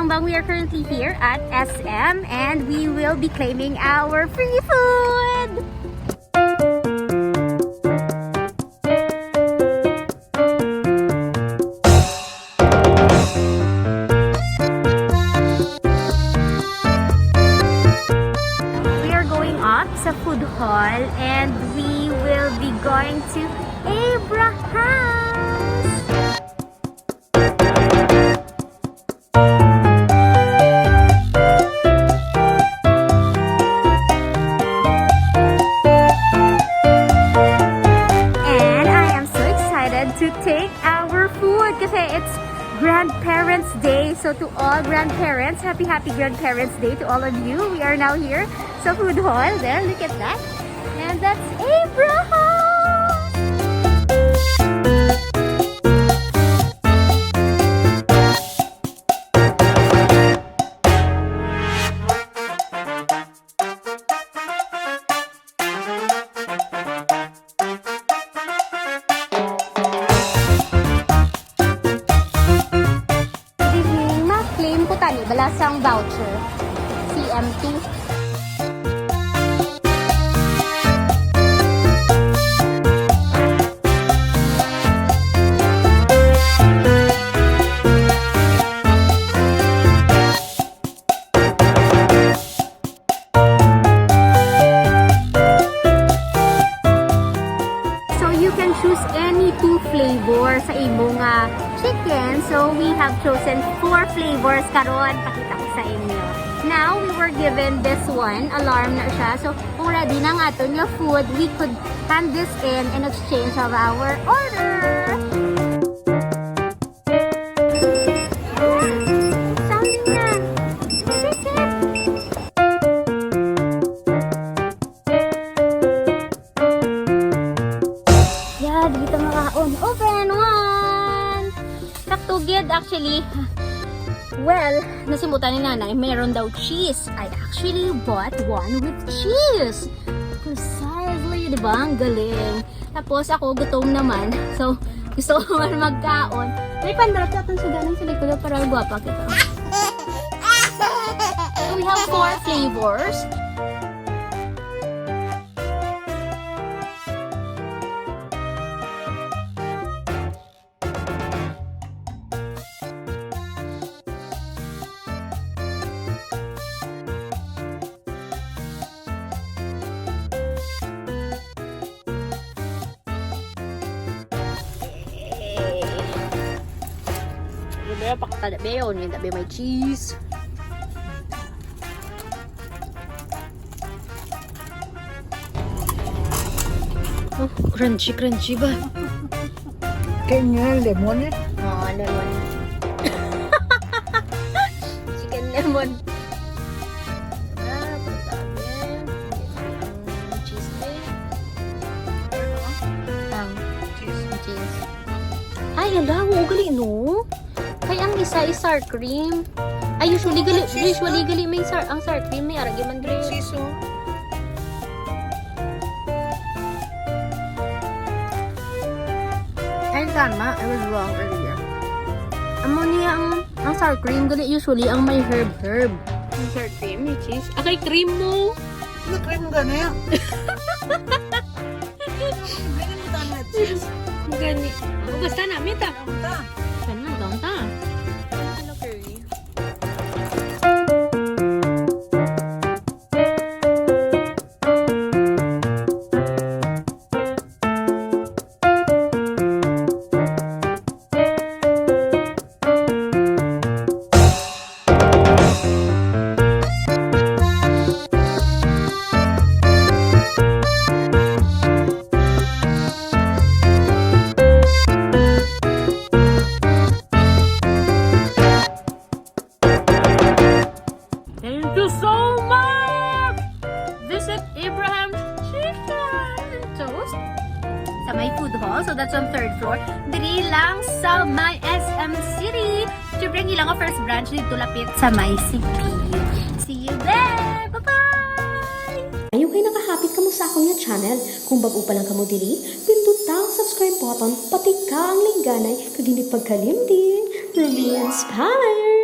Kabangbang. We are currently here at SM and we will be claiming our free food! We are going up sa food hall and we will be going to Abraham's! To take our food kasi it's Grandparents' Day. So to all grandparents, happy Grandparents' Day to all of you. We are now here sa food hall. There, look at that. And that's Abraham! Balasang voucher CM2. So you can choose any 2 flavors sa imong chicken. So we have chosen 4 flavors karon, pakita ko sa inyo. Now we were given this one, alarm na siya. So kung ready na nga aton yung food, we could hand this in exchange of our order. Sounding na. Chicken. Yeah, dito makaon. Open one. Tugid actually. Well, nasimutan ni nanay, mayroon daw cheese. I actually bought one with cheese. Precisely, di ba? Ang galing. Tapos ako, gutom naman. So, gusto ko man magkaon. May pandarap natin sa ganang sa likod para guwapa kita. So, we have 4 flavors. Pakita beon, yung tabi may cheese. Oh, crunchy ba? Kanya lemon eh. Oh, lemon. Chicken lemon. Cheese cheese. Ay, ala, ugali no. Kaya ang isa is sour cream. Ay, usually gali may ang sour cream may aragi man dre. Siso. Ay, tama. I was wrong earlier. Amo niya ang sour cream gali usually ang may herb. Ang sour cream, may cheese. Akay cream mo. Ano cream gani? Ganyan mo tayo na cheese. Gani. Basta namin ta. Kan man daw ta. So that's on 3rd floor. Diri lang sa may SM City. Siyempre, Ilonggo first branch dito lapit sa may CP. See you there! Bye-bye! Ayaw kayo nakahapit ka mo sa akong nga channel. Kung bago pa lang ka mo diri, pindot ang subscribe button, pati ka ang lingganay, kag hindi pagkalimtin. Rubeinspired!